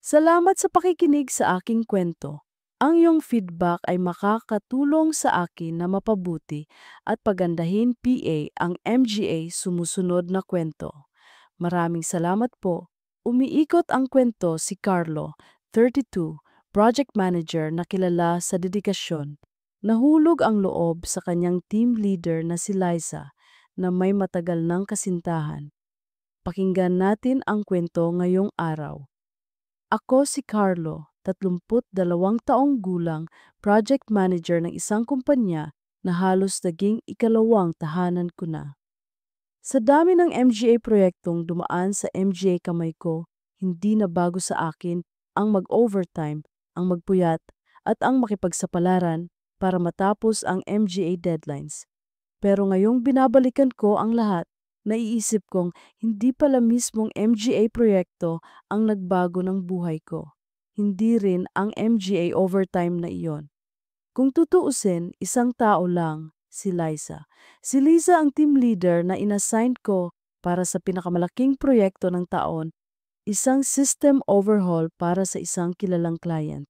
Salamat sa pakikinig sa aking kwento. Ang iyong feedback ay makakatulong sa akin na mapabuti at pagandahin PA ang MGA sumusunod na kwento. Maraming salamat po. Umiikot ang kwento si Carlo, 32, project manager na kilala sa dedikasyon. Nahulog ang loob sa kanyang team leader na si Liza na may matagal ng kasintahan. Pakinggan natin ang kwento ngayong araw. Ako si Carlo, 32 taong gulang, project manager ng isang kumpanya na halos naging ikalawang tahanan ko na. Sa dami ng MGA proyektong dumaan sa MGA kamay ko, hindi na bago sa akin ang mag-overtime, ang magpuyat, at ang makipagsapalaran para matapos ang MGA deadlines. Pero ngayong binabalikan ko ang lahat, naiisip kong hindi pala mismong MGA proyekto ang nagbago ng buhay ko. Hindi rin ang MGA overtime na iyon. Kung tutuusin, isang tao lang, si Liza. Si Liza ang team leader na inassign ko para sa pinakamalaking proyekto ng taon, isang system overhaul para sa isang kilalang client.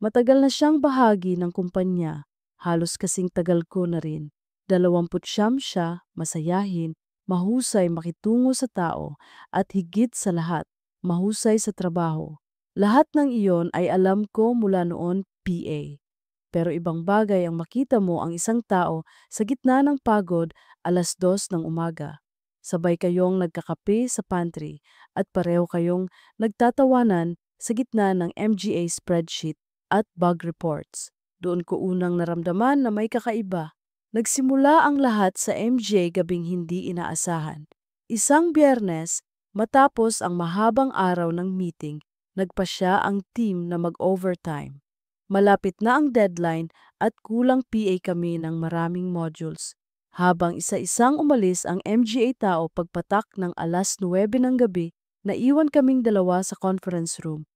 Matagal na siyang bahagi ng kumpanya, halos kasing tagal ko na rin. 29 siya, masayahin, mahusay makitungo sa tao, at higit sa lahat, mahusay sa trabaho. Lahat ng iyon ay alam ko mula noon PA. Pero ibang bagay ang makita mo ang isang tao sa gitna ng pagod 2:00 ng umaga. Sabay kayong nagkakape sa pantry at pareho kayong nagtatawanan sa gitna ng MGA spreadsheet at bug reports. Doon ko unang naramdaman na may kakaiba. Nagsimula ang lahat sa MGA gabing hindi inaasahan. Isang Biyernes, matapos ang mahabang araw ng meeting, nagpasya ang team na mag-overtime. Malapit na ang deadline at kulang PA kami ng maraming modules. Habang isa-isang umalis ang MGA tao pagpatak ng 9:00 ng gabi, naiwan kaming dalawa sa conference room.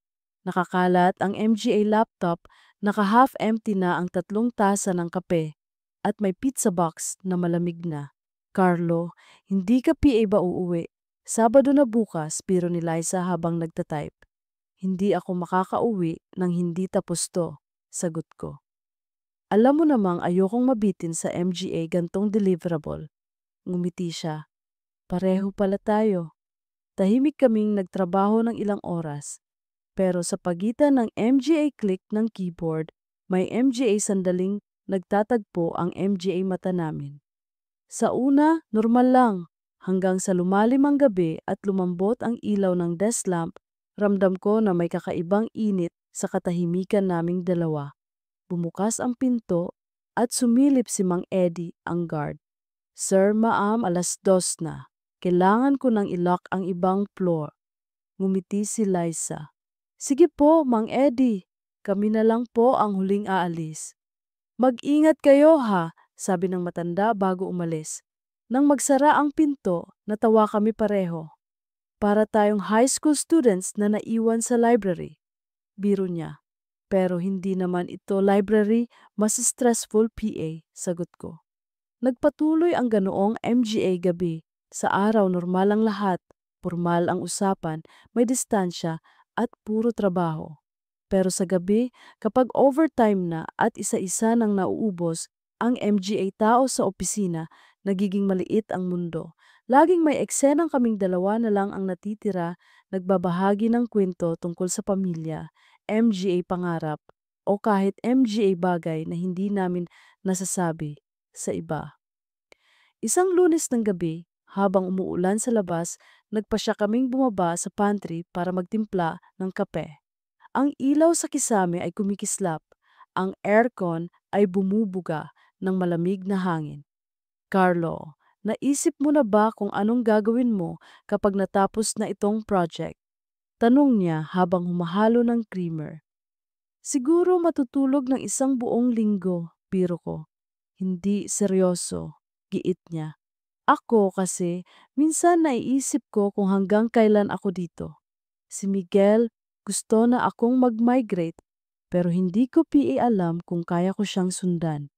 Nakakalat ang MGA laptop, naka-half empty na ang 3 tasa ng kape, at may pizza box na malamig na. Carlo, hindi ka PA ba uuwi? Sabado na bukas, biro ni Liza habang nagtatype. Hindi ako makakauwi nang hindi tapos to, sagot ko. Alam mo namang ayokong mabitin sa MGA gantong deliverable. Ngumiti siya. Pareho pala tayo. Tahimik kaming nagtrabaho ng ilang oras. Pero sa pagitan ng MGA click ng keyboard, may MGA sandaling nagtatagpo ang MGA mata namin. Sa una, normal lang. Hanggang sa lumalim ang gabi at lumambot ang ilaw ng desk lamp, ramdam ko na may kakaibang init sa katahimikan naming dalawa. Bumukas ang pinto at sumilip si Mang Eddie, ang guard. Sir, ma'am, 2:00 na. Kailangan ko nang i-lock ang ibang floor. Ngumiti si Liza. Sige po, Mang Eddie. Kami na lang po ang huling aalis. Mag-ingat kayo ha, sabi ng matanda bago umalis. Nang magsara ang pinto, natawa kami pareho. Para tayong high school students na naiwan sa library. Biro niya. Pero hindi naman ito library, mas stressful PA, sagot ko. Nagpatuloy ang ganoong MGA gabi. Sa araw normal ang lahat, formal ang usapan, may distansya at puro trabaho. Pero sa gabi, kapag overtime na at isa-isa nang nauubos, ang MGA tao sa opisina, nagiging maliit ang mundo. Laging may eksenang kaming dalawa na lang ang natitira, nagbabahagi ng kwento tungkol sa pamilya, MGA pangarap, o kahit MGA bagay na hindi namin nasasabi sa iba. Isang Lunes ng gabi, habang umuulan sa labas, nagpasya kaming bumaba sa pantry para magtimpla ng kape. Ang ilaw sa kisame ay kumikislap, ang aircon ay bumubuga ng malamig na hangin. Carlo, naisip mo na ba kung anong gagawin mo kapag natapos na itong project? Tanong niya habang humahalo ng creamer. Siguro matutulog ng isang buong linggo, biro ko. Hindi seryoso, giit niya. Ako kasi, minsan naiisip ko kung hanggang kailan ako dito. Si Miguel, gusto na akong mag-migrate, pero hindi ko PA alam kung kaya ko siyang sundan.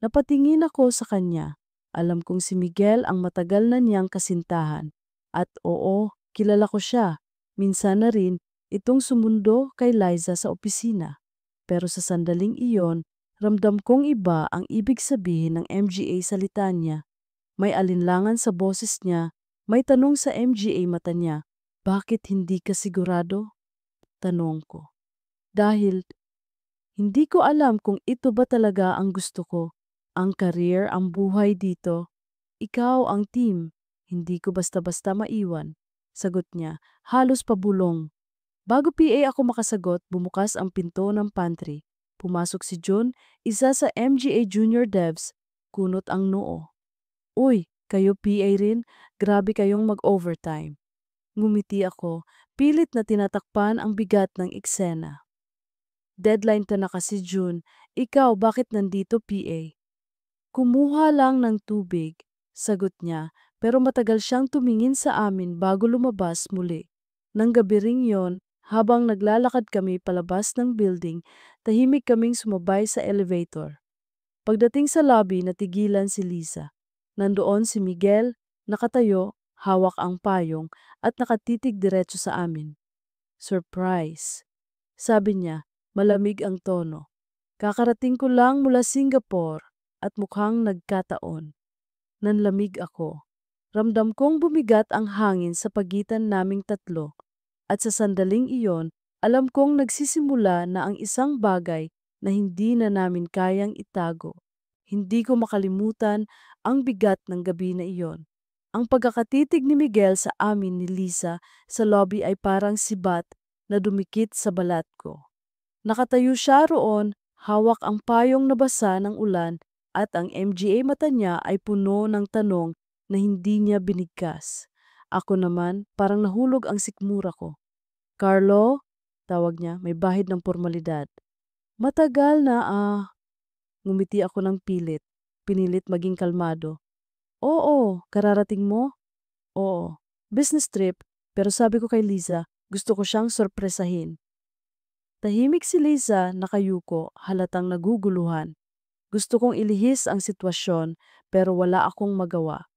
Napatingin ako sa kanya. Alam kong si Miguel ang matagal na niyang kasintahan. At oo, kilala ko siya. Minsan na rin, itong sumundo kay Liza sa opisina. Pero sa sandaling iyon, ramdam kong iba ang ibig sabihin ng MGA salita niya. May alinlangan sa boses niya, may tanong sa MGA mata niya. Bakit hindi ka sigurado? Tanong ko. Dahil hindi ko alam kung ito ba talaga ang gusto ko. Ang career, ang buhay dito. Ikaw ang team. Hindi ko basta-basta maiwan. Sagot niya, halos pabulong. Bago PA ako makasagot, bumukas ang pinto ng pantry. Pumasok si Jun, isa sa MGA Junior Devs, kunot ang noo. Uy, kayo PA rin? Grabe kayong mag-overtime. Ngumiti ako, pilit na tinatakpan ang bigat ng eksena. Deadline ta na kasi June. Ikaw, bakit nandito PA? Kumuha lang ng tubig, sagot niya, pero matagal siyang tumingin sa amin bago lumabas muli. Nang gabi ring yon, habang naglalakad kami palabas ng building, tahimik kaming sumabay sa elevator. Pagdating sa lobby, natigilan si Lisa. Nandoon si Miguel, nakatayo, hawak ang payong, at nakatitig diretso sa amin. Surprise, sabi niya, malamig ang tono. Kakarating ko lang mula Singapore at mukhang nagkataon. Nanlamig ako. Ramdam kong bumigat ang hangin sa pagitan naming tatlo. At sa sandaling iyon, alam kong nagsisimula na ang isang bagay na hindi na namin kayang itago. Hindi ko makalimutan ang bigat ng gabi na iyon. Ang pagkakatitig ni Miguel sa amin ni Lisa sa lobby ay parang sibat na dumikit sa balat ko. Nakatayo siya roon, hawak ang payong nabasa ng ulan at ang MGA mata niya ay puno ng tanong na hindi niya binigkas. Ako naman, parang nahulog ang sikmura ko. Carlo, tawag niya, may bahid ng formalidad. Matagal na ngumiti ako ng pilit. Pinilit maging kalmado. Oo, kararating mo? Oo, business trip, pero sabi ko kay Liza, gusto ko siyang sorpresahin. Tahimik si Liza, nakayuko, halatang naguguluhan. Gusto kong ilihis ang sitwasyon, pero wala akong magawa.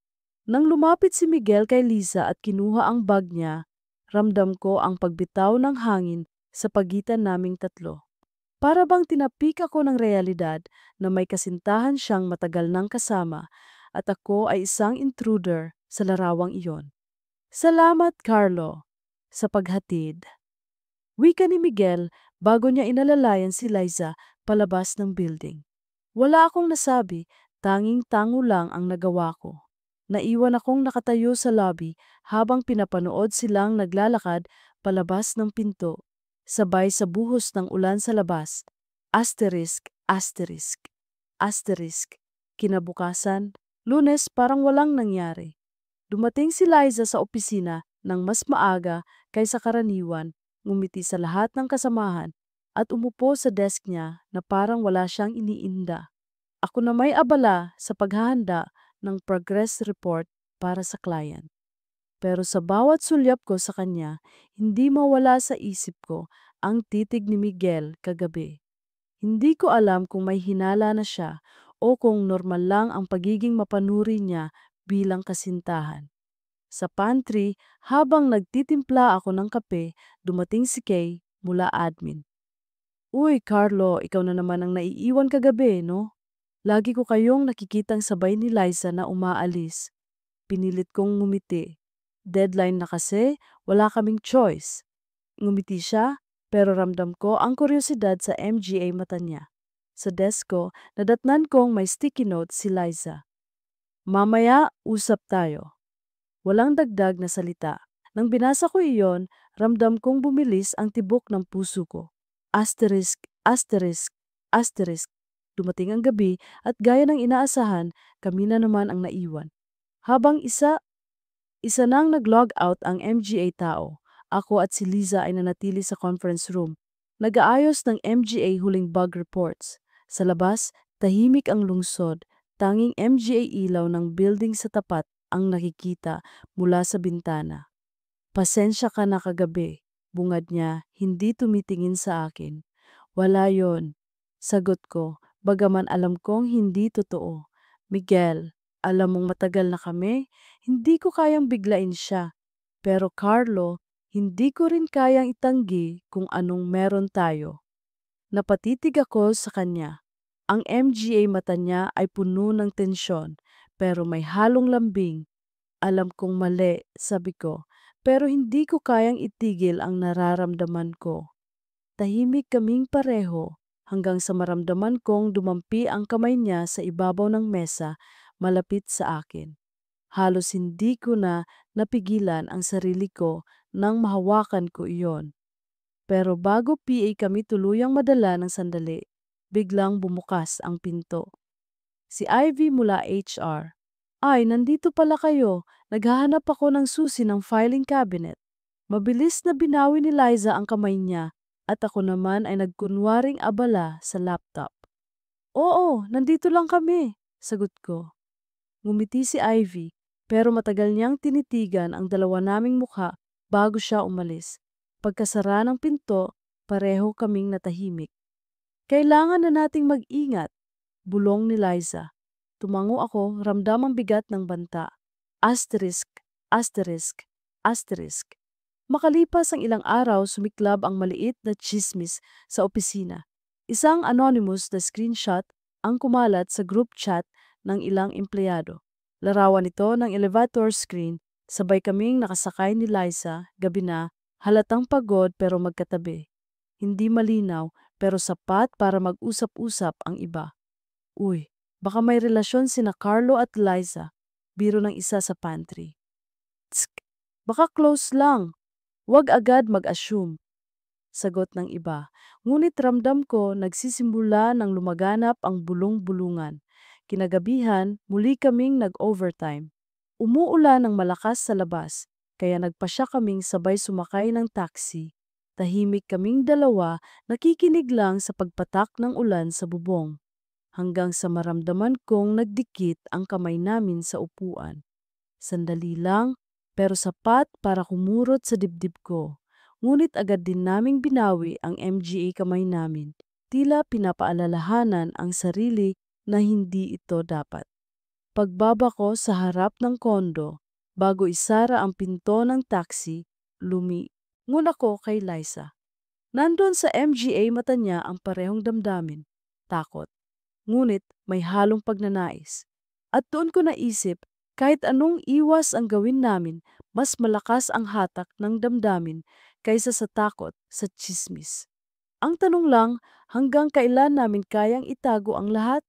Nang lumapit si Miguel kay Liza at kinuha ang bag niya, ramdam ko ang pagbitaw ng hangin sa pagitan naming tatlo. Para bang tinapik ako ng realidad na may kasintahan siyang matagal nang kasama at ako ay isang intruder sa larawang iyon. Salamat, Carlo, sa paghatid. Wika ni Miguel bago niya inalalayan si Liza palabas ng building. Wala akong nasabi, tanging tango lang ang nagawa ko. Naiwan akong nakatayo sa lobby habang pinapanood silang naglalakad palabas ng pinto, sabay sa buhos ng ulan sa labas. Asterisk, asterisk, asterisk. Kinabukasan, Lunes parang walang nangyari. Dumating si Liza sa opisina ng mas maaga kaysa karaniwan, ngumiti sa lahat ng kasamahan at umupo sa desk niya na parang wala siyang iniinda. Ako na may abala sa paghahanda ng progress report para sa client. Pero sa bawat sulyap ko sa kanya, hindi mawala sa isip ko ang titig ni Miguel kagabi. Hindi ko alam kung may hinala na siya o kung normal lang ang pagiging mapanuri niya bilang kasintahan. Sa pantry, habang nagtitimpla ako ng kape, dumating si Kay mula admin. Uy, Carlo, ikaw na naman ang naiiwan kagabi, no? Lagi ko kayong nakikitang sabay ni Liza na umaalis. Pinilit kong ngumiti. Deadline na kasi, wala kaming choice. Ngumiti siya, pero ramdam ko ang kuryosidad sa MGA mata niya. Sa desk ko, nadatnan kong may sticky note si Liza. Mamaya, usap tayo. Walang dagdag na salita. Nang binasa ko iyon, ramdam kong bumilis ang tibok ng puso ko. Asterisk, asterisk, asterisk. Dumating ang gabi at gaya ng inaasahan, kami na naman ang naiwan. Habang isa nang nag-log out ang MGA tao, ako at si Liza ay nanatili sa conference room. Nag-aayos ng MGA huling bug reports. Sa labas, tahimik ang lungsod, tanging MGA ilaw ng building sa tapat ang nakikita mula sa bintana. Pasensya ka na kagabi, bungad niya, hindi tumitingin sa akin. Wala yon, sagot ko, bagaman alam kong hindi totoo. Miguel, alam mong matagal na kami, hindi ko kayang biglain siya. Pero Carlo, Hindi ko rin kayang itanggi kung anong meron tayo. Napatitig ako sa kanya. Ang MGA mata niya ay puno ng tensyon, pero may halong lambing. Alam kong mali, sabi ko, pero hindi ko kayang itigil ang nararamdaman ko. Tahimik kaming pareho hanggang sa maramdaman kong dumampi ang kamay niya sa ibabaw ng mesa malapit sa akin. Halos hindi ko na napigilan ang sarili ko nang mahawakan ko iyon. Pero bago PA kami tuluyang madala ng sandali, biglang bumukas ang pinto. Si Ivy mula HR. Ay, nandito pala kayo. Naghahanap ako ng susi ng filing cabinet. Mabilis na binawi ni Liza ang kamay niya at ako naman ay nagkunwaring abala sa laptop. Oo, nandito lang kami, sagot ko. Ngumiti si Ivy, pero matagal niyang tinitigan ang dalawa naming mukha bago siya umalis. Pagkasara ng pinto, pareho kaming natahimik. Kailangan na nating mag-ingat, bulong ni Liza. Tumango ako, ramdam ang bigat ng banta. Asterisk, asterisk, asterisk. Makalipas ang ilang araw, sumiklab ang maliit na chismis sa opisina. Isang anonymous na screenshot ang kumalat sa group chat ng ilang empleyado. Larawan ito ng elevator screen, sabay kaming nakasakay ni Liza, gabi na, halatang pagod pero magkatabi. Hindi malinaw pero sapat para mag-usap-usap ang iba. Uy, baka may relasyon sina Carlo at Liza, biro ng isa sa pantry. Tsk, baka close lang. Huwag agad mag-assume, sagot ng iba. Ngunit ramdam ko nagsisimula ng lumaganap ang bulong-bulungan. Kinagabihan, muli kaming nag-overtime. Umuulan ng malakas sa labas, kaya nagpasya kaming sabay sumakay ng taxi. Tahimik kaming dalawa, nakikinig lang sa pagpatak ng ulan sa bubong. Hanggang sa maramdaman kong nagdikit ang kamay namin sa upuan. Sandali lang, pero sapat para kumurot sa dibdib ko. Ngunit agad din naming binawi ang MGA kamay namin. Tila pinapaalalahanan ang sarili na hindi ito dapat. Pagbaba ko sa harap ng kondo, bago isara ang pinto ng taxi, ngun ako kay Liza. Nandun sa MGA mata niya ang parehong damdamin, takot. Ngunit may halong pagnanais. At doon ko naisip, kahit anong iwas ang gawin namin, mas malakas ang hatak ng damdamin kaysa sa takot sa tsismis. Ang tanong lang, hanggang kailan namin kayang itago ang lahat?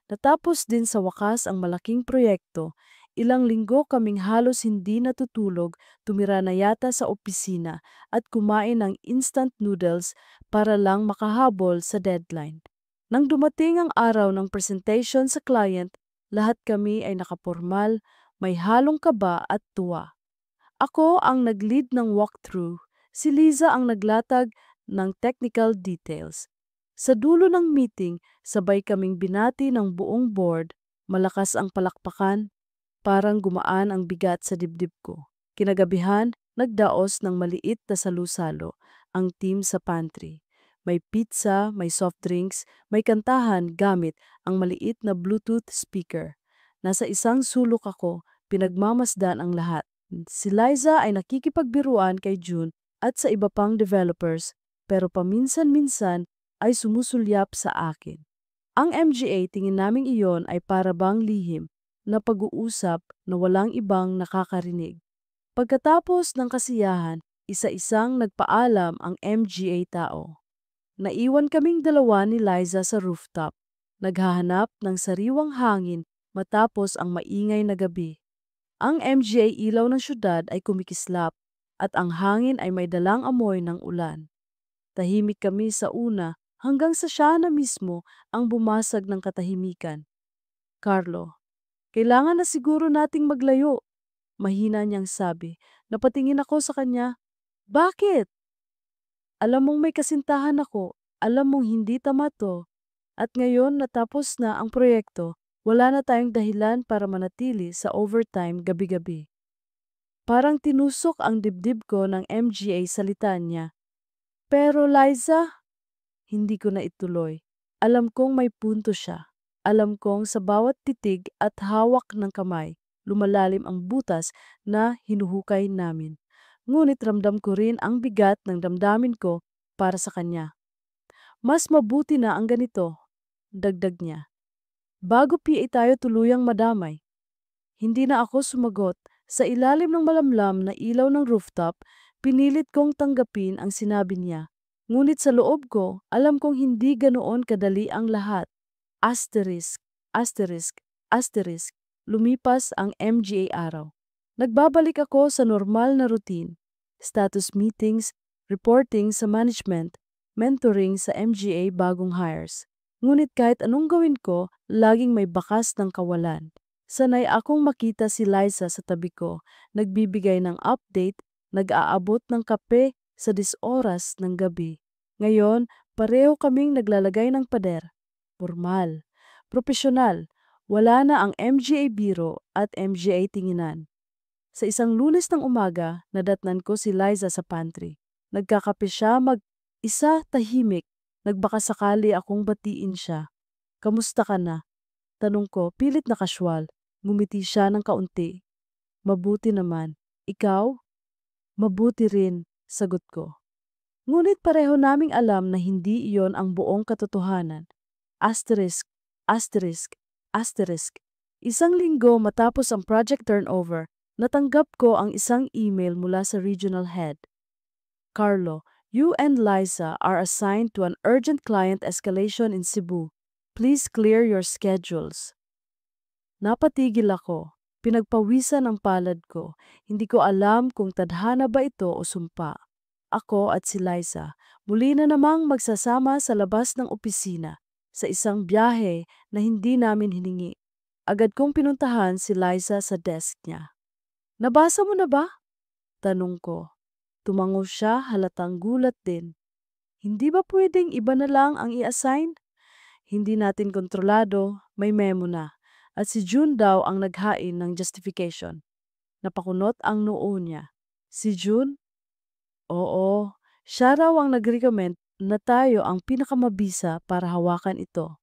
Natapos din sa wakas ang malaking proyekto, ilang linggo kaming halos hindi natutulog, tumira na yata sa opisina at kumain ng instant noodles para lang makahabol sa deadline. Nang dumating ang araw ng presentation sa client, lahat kami ay nakapormal, may halong kaba at tuwa. Ako ang nag-lead ng walkthrough, si Liza ang naglatag ng technical details. Sa dulo ng meeting, sabay kaming binati ng buong board, malakas ang palakpakan, parang gumaan ang bigat sa dibdib ko. Kinagabihan, nagdaos ng maliit na salusalo ang team sa pantry. May pizza, may soft drinks, may kantahan gamit ang maliit na Bluetooth speaker. Nasa isang sulok ako, pinagmamasdan ang lahat. Si Liza ay nakikipagbiruan kay June at sa iba pang developers, pero paminsan-minsan ay sumusulyap sa akin. Ang MGA tingin naming iyon ay para bang lihim na pag-uusap na walang ibang nakakarinig. Pagkatapos ng kasiyahan, isa-isang nagpaalam ang MGA tao. Naiwan kaming dalawa ni Liza sa rooftop, naghahanap ng sariwang hangin matapos ang maingay na gabi. Ang MGA ilaw ng syudad ay kumikislap at ang hangin ay may dalang amoy ng ulan. Tahimik kami sa una hanggang sa siya na mismo ang bumasag ng katahimikan. Carlo, kailangan na siguro nating maglayo. Mahina niyang sabi. Napatingin ako sa kanya. Bakit? Alam mong may kasintahan ako. Alam mong hindi tama to. At ngayon natapos na ang proyekto, wala na tayong dahilan para manatili sa overtime gabi-gabi. Parang tinusok ang dibdib ko ng MGA salita niya. Pero Liza, hindi ko na ituloy. Alam kong may punto siya. Alam kong sa bawat titig at hawak ng kamay, lumalalim ang butas na hinuhukay namin. Ngunit ramdam ko rin ang bigat ng damdamin ko para sa kanya. Mas mabuti na ang ganito, dagdag niya. Bago PA tayo tuluyang madamay. Hindi na ako sumagot. Sa ilalim ng malamlam na ilaw ng rooftop, pinilit kong tanggapin ang sinabi niya. Ngunit sa loob ko, alam kong hindi ganoon kadali ang lahat. Asterisk, asterisk, asterisk. Lumipas ang MGA araw. Nagbabalik ako sa normal na routine. Status meetings, reporting sa management, mentoring sa MGA bagong hires. Ngunit kahit anong gawin ko, laging may bakas ng kawalan. Sanay akong makita si Liza sa tabi ko, nagbibigay ng update, nag-aabot ng kape sa 10 oras ng gabi. Ngayon, pareho kaming naglalagay ng pader. Formal, profesional, wala na ang MGA biro at MGA tinginan. Sa isang Lunes ng umaga, nadatnan ko si Liza sa pantry. Nagkakape siya mag-isa tahimik, nagbaka sakali akong batiin siya. Kamusta ka na? Tanong ko, pilit na kasywal. Ngumiti siya ng kaunti. Mabuti naman. Ikaw? Mabuti rin, sagot ko. Ngunit pareho naming alam na hindi iyon ang buong katotohanan. Asterisk, asterisk, asterisk. Isang linggo matapos ang project turnover, natanggap ko ang isang email mula sa regional head. Carlo, you and Liza are assigned to an urgent client escalation in Cebu. Please clear your schedules. Napatigil ako. Pinagpawisan ang palad ko. Hindi ko alam kung tadhana ba ito o sumpa. Ako at si Liza, muli na namang magsasama sa labas ng opisina sa isang biyahe na hindi namin hiningi. Agad kong pinuntahan si Liza sa desk niya. Nabasa mo na ba? Tanong ko. Tumango siya, halatang gulat din. Hindi ba pwedeng iba na lang ang i-assign? Hindi natin kontrolado, may memo na. At si June daw ang naghain ng justification. Napakunot ang noo niya. Si June? Oo, siya raw ang nag-recommend na tayo ang pinakamabisa para hawakan ito.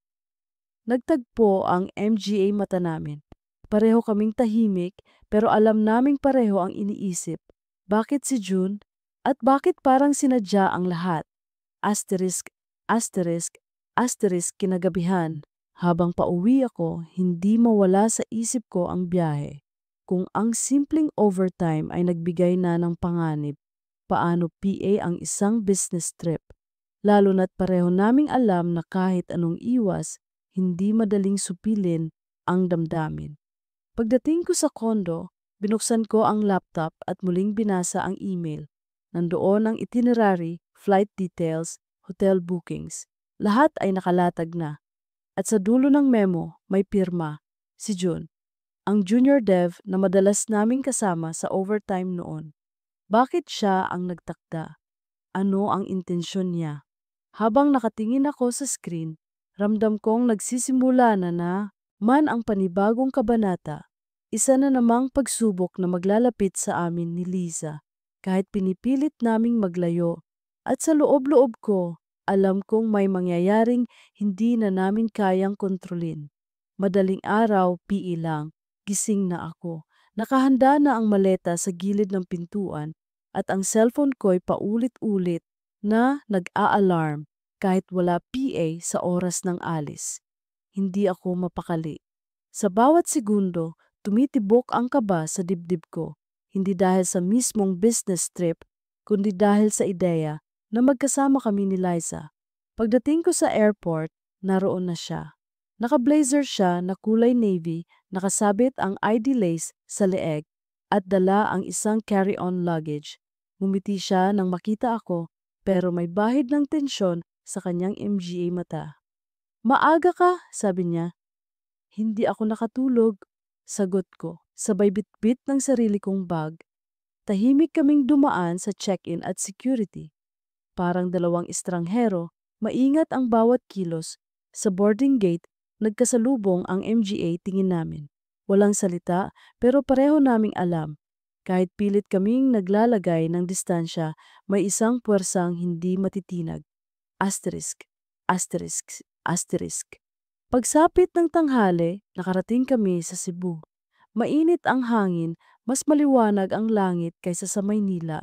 Nagtagpo ang MGA mata namin. Pareho kaming tahimik pero alam naming pareho ang iniisip. Bakit si June? At bakit parang sinadya ang lahat? Asterisk, asterisk, asterisk kinagabihan. Habang pauwi ako, hindi mawala sa isip ko ang biyahe. Kung ang simpleng overtime ay nagbigay na ng panganib, paano PA ang isang business trip? Lalo na't pareho naming alam na kahit anong iwas, hindi madaling supilin ang damdamin. Pagdating ko sa kondo, binuksan ko ang laptop at muling binasa ang email. Nandoon ang itinerary, flight details, hotel bookings. Lahat ay nakalatag na. At sa dulo ng memo, may pirma, si June, ang junior dev na madalas naming kasama sa overtime noon. Bakit siya ang nagtakda? Ano ang intensyon niya? Habang nakatingin ako sa screen, ramdam kong nagsisimula na man ang panibagong kabanata. Isa na namang pagsubok na maglalapit sa amin ni Liza, kahit pinipilit naming maglayo. At sa loob-loob ko, alam kong may mangyayaring hindi na namin kayang kontrolin. Madaling araw, PE lang, gising na ako. Nakahanda na ang maleta sa gilid ng pintuan at ang cellphone ko'y paulit-ulit na nag-a-alarm kahit wala PA sa oras ng alis. Hindi ako mapakali. Sa bawat segundo, tumitibok ang kaba sa dibdib ko. Hindi dahil sa mismong business trip, kundi dahil sa ideya na magkasama kami ni Liza. Pagdating ko sa airport, naroon na siya. Naka-blazer siya na kulay navy, nakasabit ang ID lace sa leeg at dala ang isang carry-on luggage. Ngumiti siya nang makita ako pero may bahid ng tensyon sa kanyang MGA mata. Maaga ka, sabi niya. Hindi ako nakatulog, sagot ko, sabay bitbit ng sarili kong bag. Tahimik kaming dumaan sa check-in at security. Parang dalawang estranghero, maingat ang bawat kilos. Sa boarding gate, nagkasalubong ang MGA tingin namin. Walang salita pero pareho naming alam. Kahit pilit kaming naglalagay ng distansya, may isang puwersang hindi matitinag. Asterisk, asterisk, asterisk. Pagsapit ng tanghali, nakarating kami sa Cebu. Mainit ang hangin, mas maliwanag ang langit kaysa sa Maynila.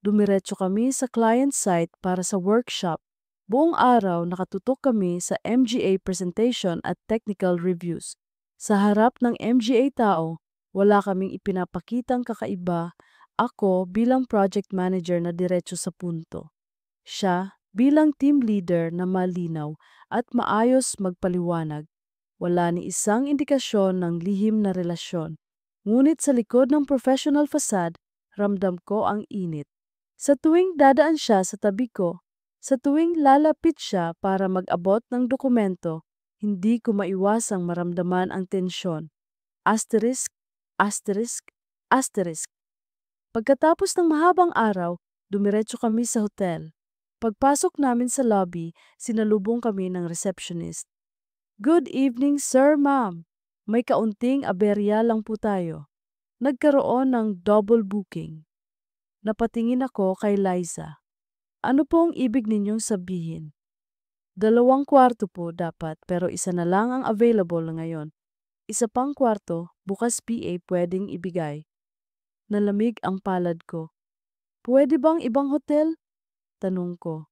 Dumiretso kami sa client site para sa workshop. Buong araw nakatutok kami sa MGA presentation at technical reviews. Sa harap ng MGA tao, wala kaming ipinapakitang kakaiba. Ako bilang project manager na diretso sa punto. Siya bilang team leader na malinaw at maayos magpaliwanag. Wala ni isang indikasyon ng lihim na relasyon. Ngunit sa likod ng professional facade, ramdam ko ang init. Sa tuwing dadaan siya sa tabi ko, sa tuwing lalapit siya para mag-abot ng dokumento, hindi ko maiwasang maramdaman ang tensyon. Asterisk, asterisk, asterisk. Pagkatapos ng mahabang araw, dumiretso kami sa hotel. Pagpasok namin sa lobby, sinalubong kami ng receptionist. Good evening, sir, ma'am. May kaunting aberya lang po tayo. Nagkaroon ng double booking. Napatingin ako kay Liza. Ano po ang ibig ninyong sabihin? 2 kwarto po dapat pero isa na lang ang available ngayon. Isa pang kwarto, bukas PA pwedeng ibigay. Nalamig ang palad ko. Pwede bang ibang hotel? Tanong ko.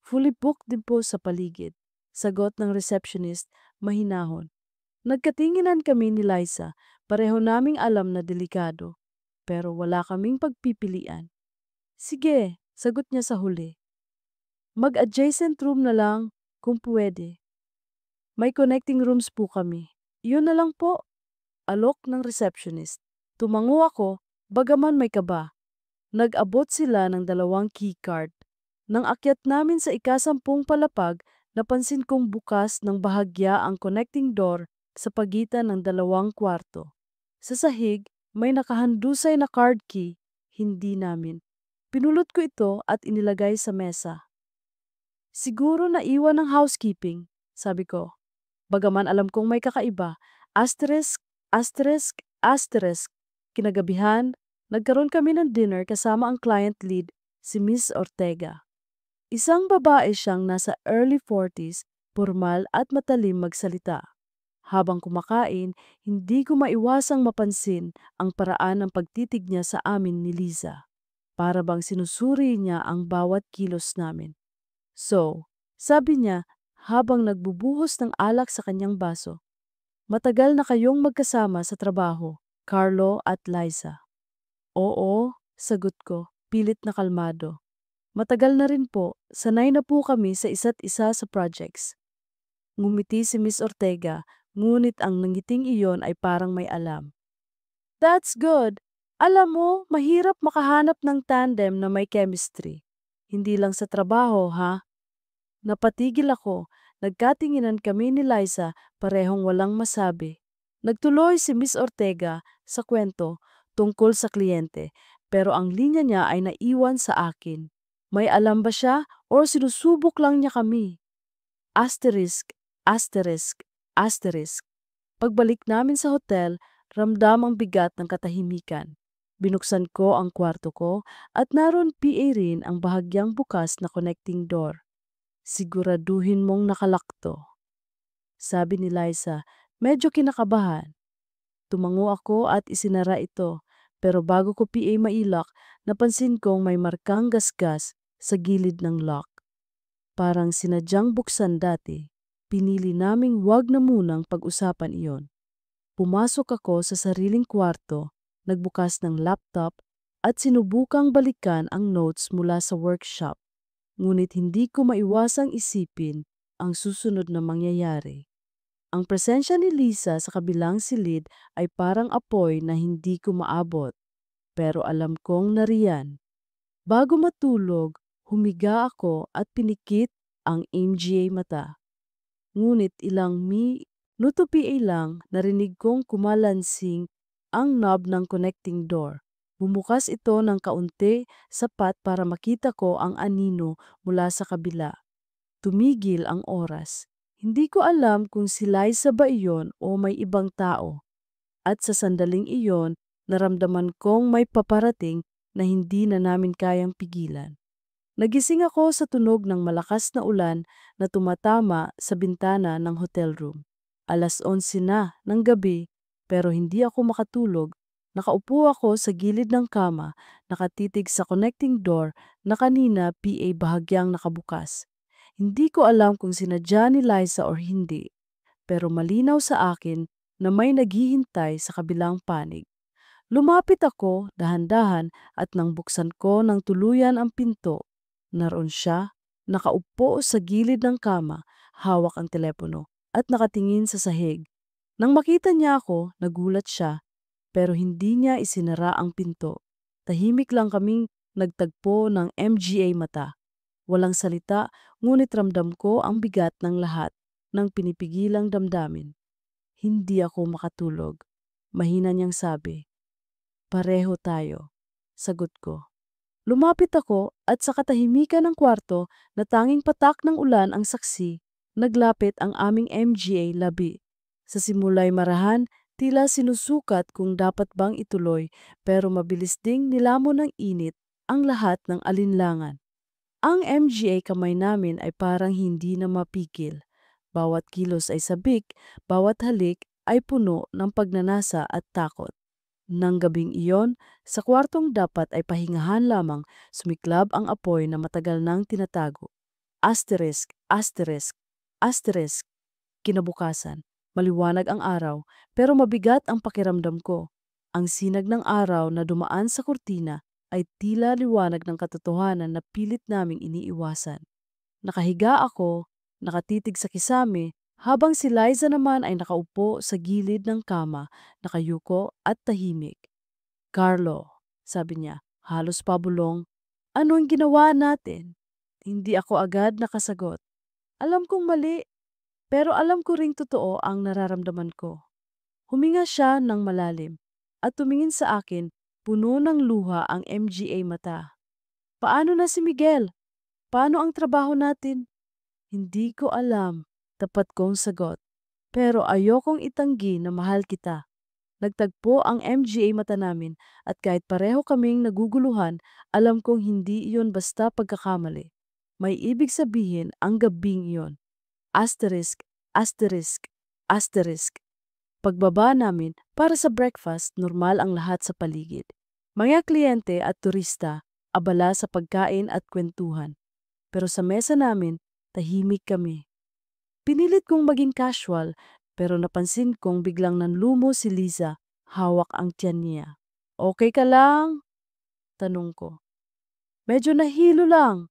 Fully booked din po sa paligid. Sagot ng receptionist, mahinahon. Nagkatinginan kami ni Liza, pareho naming alam na delikado. Pero wala kaming pagpipilian. Sige, sagot niya sa huli. Mag-adjacent room na lang kung pwede. May connecting rooms po kami. Iyon na lang po. Alok ng receptionist. Tumango ako, bagaman may kaba. Nag-abot sila ng 2 keycard. Nang akyat namin sa ika-10 palapag, napansin kong bukas ng bahagya ang connecting door sa pagitan ng 2 kwarto. Sa sahig, may nakahandusay na card key, hindi namin. Pinulot ko ito at inilagay sa mesa. Siguro naiwan ng housekeeping, sabi ko. Bagaman alam kong may kakaiba, asterisk, asterisk, asterisk. Kinagabihan, nagkaroon kami ng dinner kasama ang client lead, si Miss Ortega. Isang babae siyang nasa early 40s, formal at matalim magsalita. Habang kumakain, hindi ko maiwasang mapansin ang paraan ng pagtitig niya sa amin ni Liza. Para bang sinusuri niya ang bawat kilos namin. So, sabi niya habang nagbubuhos ng alak sa kanyang baso, matagal na kayong magkasama sa trabaho, Carlo at Liza. Oo, sagot ko, pilit na kalmado. Matagal na rin po, sanay na po kami sa isa't isa sa projects. Ngumiti si Miss Ortega, ngunit ang nangiting iyon ay parang may alam. That's good. Alam mo, mahirap makahanap ng tandem na may chemistry. Hindi lang sa trabaho, ha? Napatigil ako, nagkatinginan kami ni Liza, parehong walang masabi. Nagtuloy si Miss Ortega sa kwento tungkol sa kliyente, pero ang linya niya ay naiwan sa akin. May alam ba siya o sinusubok lang niya kami? Asterisk, asterisk, asterisk. Pagbalik namin sa hotel, ramdam ang bigat ng katahimikan. Binuksan ko ang kwarto ko at naroon PA rin ang bahagyang bukas na connecting door. Siguraduhin mong nakalakto. Sabi ni Liza, medyo kinakabahan. Tumango ako at isinara ito, pero bago ko PA mailak, napansin kong may markang gasgas sa gilid ng lock. Parang sinadyang buksan dati, pinili naming wag na munang pag-usapan iyon. Pumasok ako sa sariling kwarto, nagbukas ng laptop at sinubukang balikan ang notes mula sa workshop. Ngunit hindi ko maiwasang isipin ang susunod na mangyayari. Ang presensya ni Liza sa kabilang silid ay parang apoy na hindi ko maabot, pero alam kong nariyan. Bago matulog, humiga ako at pinikit ang MGA mata. Ngunit ilang minuto PA lang, narinig kong kumalansing ang knob ng connecting door. Bumukas ito ng kaunti, sapat para makita ko ang anino mula sa kabila. Tumigil ang oras. Hindi ko alam kung si Liza ba iyon o may ibang tao. At sa sandaling iyon, naramdaman kong may paparating na hindi na namin kayang pigilan. Nagising ako sa tunog ng malakas na ulan na tumatama sa bintana ng hotel room. 11:00 na ng gabi pero hindi ako makatulog. Nakaupo ako sa gilid ng kama, nakatitig sa connecting door na kanina PA bahagyang nakabukas. Hindi ko alam kung sinadya ni Liza or hindi, pero malinaw sa akin na may naghihintay sa kabilang panig. Lumapit ako dahan-dahan at nang buksan ko ng tuluyan ang pinto, naroon siya, nakaupo sa gilid ng kama, hawak ang telepono at nakatingin sa sahig. Nang makita niya ako, nagulat siya pero hindi niya isinara ang pinto. Tahimik lang kaming nagtagpo ng MGA mata. Walang salita, ngunit ramdam ko ang bigat ng lahat ng pinipigilang damdamin. Hindi ako makatulog. Mahina niyang sabi, "Pareho tayo." Sagot ko. Lumapit ako at sa katahimikan ng kwarto na tanging patak ng ulan ang saksi, naglapit ang aming MGA labi. Sa simulay marahan, tila sinusukat kung dapat bang ituloy pero mabilis ding nilamon ng init ang lahat ng alinlangan. Ang MGA kamay namin ay parang hindi na mapigil. Bawat kilos ay sabik, bawat halik ay puno ng pagnanasa at takot. Nang gabing iyon, sa kwartong dapat ay pahingahan lamang, sumiklab ang apoy na matagal nang tinatago. Asterisk, asterisk, asterisk. Kinabukasan, maliwanag ang araw, pero mabigat ang pakiramdam ko. Ang sinag ng araw na dumaan sa kurtina ay tila liwanag ng katotohanan na pilit naming iniiwasan. Nakahiga ako, nakatitig sa kisame, habang si Liza naman ay nakaupo sa gilid ng kama, nakayuko at tahimik. "Carlo," sabi niya, halos pabulong, "ano ang ginawa natin?" Hindi ako agad nakasagot. Alam kong mali, pero alam ko ring totoo ang nararamdaman ko. Huminga siya ng malalim at tumingin sa akin, puno ng luha ang MGA mata. "Paano na si Miguel? Paano ang trabaho natin?" "Hindi ko alam," tapat kong sagot. "Pero ayokong itanggi na mahal kita." Nagtagpo ang MGA mata namin at kahit pareho kaming naguguluhan, alam kong hindi iyon basta pagkakamali. May ibig sabihin ang gabing iyon. Asterisk, asterisk, asterisk. Pagbaba namin para sa breakfast, normal ang lahat sa paligid. Mga kliyente at turista, abala sa pagkain at kwentuhan. Pero sa mesa namin, tahimik kami. Pinilit kong maging casual, pero napansin kong biglang nanlumo si Liza, hawak ang tiyan niya. "Okay ka lang?" tanong ko. "Medyo nahilo lang."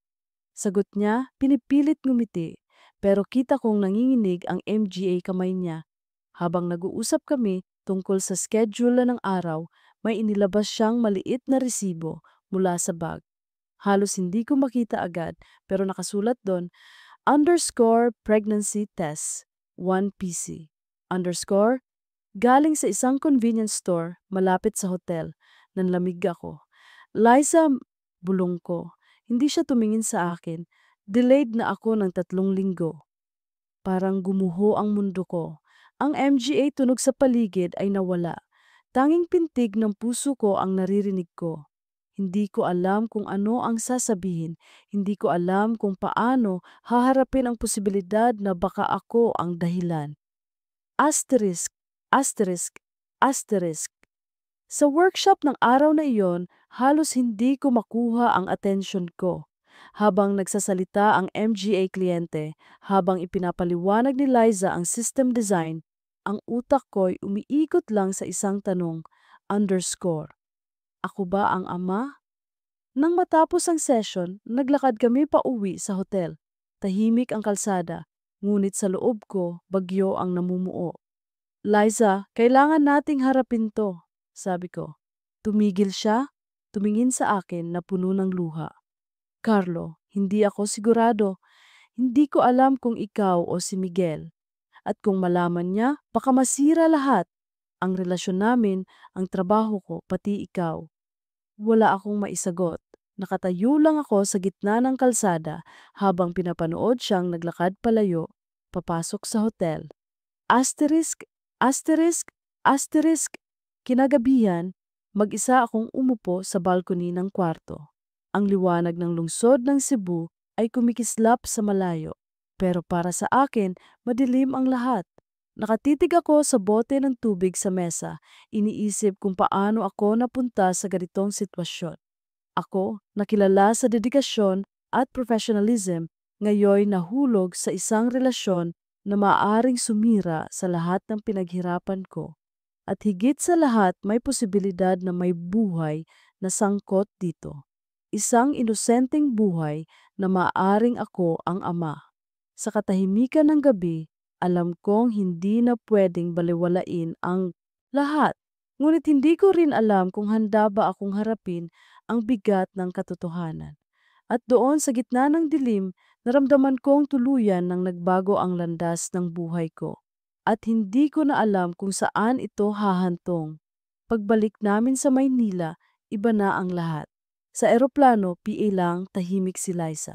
Sagot niya, pinipilit ngumiti, pero kita kong nanginginig ang MGA kamay niya. Habang nag-uusap kami tungkol sa schedule ng araw, may inilabas siyang maliit na resibo mula sa bag. Halos hindi ko makita agad, pero nakasulat doon, _pregnancy test, 1 PC, _ galing sa isang convenience store malapit sa hotel. Nanlamig ako. "Liza," bulong ko. Hindi siya tumingin sa akin. Delayed na ako ng 3 linggo. Parang gumuho ang mundo ko. Ang MGA tunog sa paligid ay nawala. Tanging pintig ng puso ko ang naririnig ko. Hindi ko alam kung ano ang sasabihin. Hindi ko alam kung paano haharapin ang posibilidad na baka ako ang dahilan. Asterisk, asterisk, asterisk. Sa workshop ng araw na iyon, halos hindi ko makuha ang atensyon ko. Habang nagsasalita ang MGA kliyente, habang ipinapaliwanag ni Liza ang system design, ang utak ko'y umiikot lang sa isang tanong, _. Ako ba ang ama? Nang matapos ang session, naglakad kami pa uwi sa hotel. Tahimik ang kalsada, ngunit sa loob ko, bagyo ang namumuo. "Liza, kailangan nating harapin to," sabi ko. Tumigil siya, tumingin sa akin na puno ng luha. "Carlo, hindi ako sigurado. Hindi ko alam kung ikaw o si Miguel. At kung malaman niya, baka masira lahat. Ang relasyon namin, ang trabaho ko, pati ikaw." Wala akong maisagot. Nakatayo lang ako sa gitna ng kalsada habang pinapanood siyang naglakad palayo, papasok sa hotel. Asterisk, asterisk, asterisk. Kinagabihan, mag-isa akong umupo sa balcony ng kwarto. Ang liwanag ng lungsod ng Cebu ay kumikislap sa malayo. Pero para sa akin, madilim ang lahat. Nakatitig ako sa bote ng tubig sa mesa, iniisip kung paano ako napunta sa ganitong sitwasyon. Ako, nakilala sa dedikasyon at professionalism, ngayon nahulog sa isang relasyon na maaaring sumira sa lahat ng pinaghirapan ko. At higit sa lahat, may posibilidad na may buhay na sangkot dito. Isang inosenteng buhay na maaaring ako ang ama. Sa katahimikan ng gabi, alam kong hindi na pwedeng baliwalain ang lahat. Ngunit hindi ko rin alam kung handa ba akong harapin ang bigat ng katotohanan. At doon sa gitna ng dilim, naramdaman kong tuluyan nang nagbago ang landas ng buhay ko. At hindi ko na alam kung saan ito hahantong. Pagbalik namin sa Maynila, iba na ang lahat. Sa eroplano, PA lang, tahimik si Liza.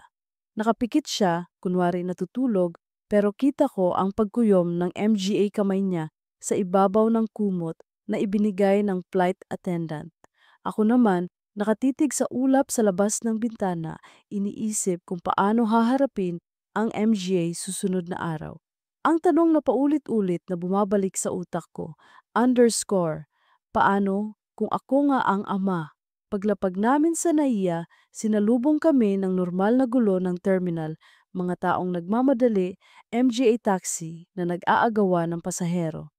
Nakapikit siya, kunwari natutulog, pero kita ko ang pagkuyom ng MGA kamay niya sa ibabaw ng kumot na ibinigay ng flight attendant. Ako naman, nakatitig sa ulap sa labas ng bintana, iniisip kung paano haharapin ang MGA susunod na araw. Ang tanong na paulit-ulit na bumabalik sa utak ko, underscore, paano kung ako nga ang ama? Paglapag namin sa NAIA, sinalubong kami ng normal na gulo ng terminal, mga taong nagmamadali, MGA taxi na nag-aagawa ng pasahero.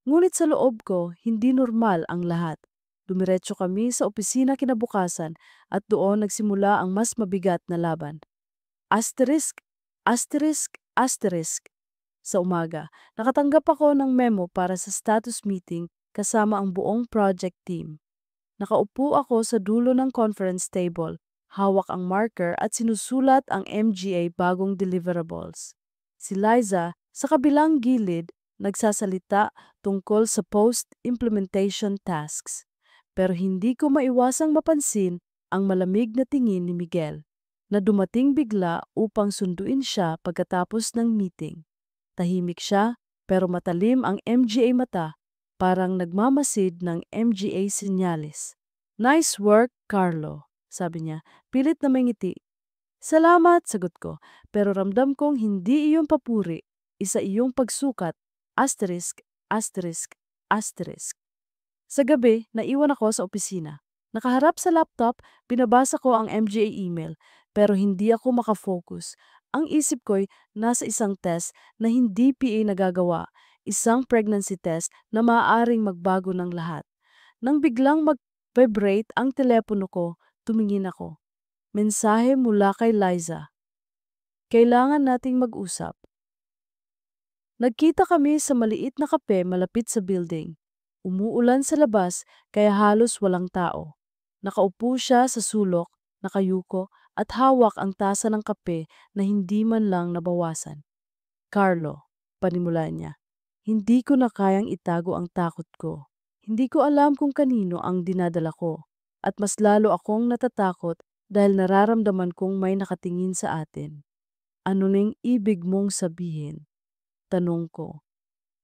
Ngunit sa loob ko, hindi normal ang lahat. Dumiretso kami sa opisina kinabukasan at doon nagsimula ang mas mabigat na laban. Asterisk, asterisk, asterisk. Sa umaga, nakatanggap ako ng memo para sa status meeting kasama ang buong project team. Nakaupo ako sa dulo ng conference table, hawak ang marker at sinusulat ang MGA bagong deliverables. Si Liza, sa kabilang gilid, nagsasalita tungkol sa post-implementation tasks. Pero hindi ko maiwasang mapansin ang malamig na tingin ni Miguel, na dumating bigla upang sunduin siya pagkatapos ng meeting. Tahimik siya, pero matalim ang MGA mata, parang nagmamasid ng MGA sinyalis. Nice work, Carlo, sabi niya, pilit na may ngiti. Salamat, sagot ko, pero ramdam kong hindi iyong papuri, isa iyong pagsukat, asterisk, asterisk, asterisk. Sa gabi, naiwan ako sa opisina. Nakaharap sa laptop, binabasa ko ang MGA email, pero hindi ako makafocus. Ang isip ko'y nasa isang test na hindi PA nagagawa, isang pregnancy test na maaaring magbago ng lahat. Nang biglang mag-vibrate ang telepono ko, tumingin ako. Mensahe mula kay Liza. Kailangan nating mag-usap. Nagkita kami sa maliit na kape malapit sa building. Umuulan sa labas kaya halos walang tao. Nakaupo siya sa sulok, nakayuko at hawak ang tasa ng kape na hindi man lang nabawasan. Carlo, panimula niya, hindi ko na kayang itago ang takot ko. Hindi ko alam kung kanino ang dinadala ko. At mas lalo akong natatakot dahil nararamdaman kong may nakatingin sa atin. Ano ning ibig mong sabihin? Tanong ko.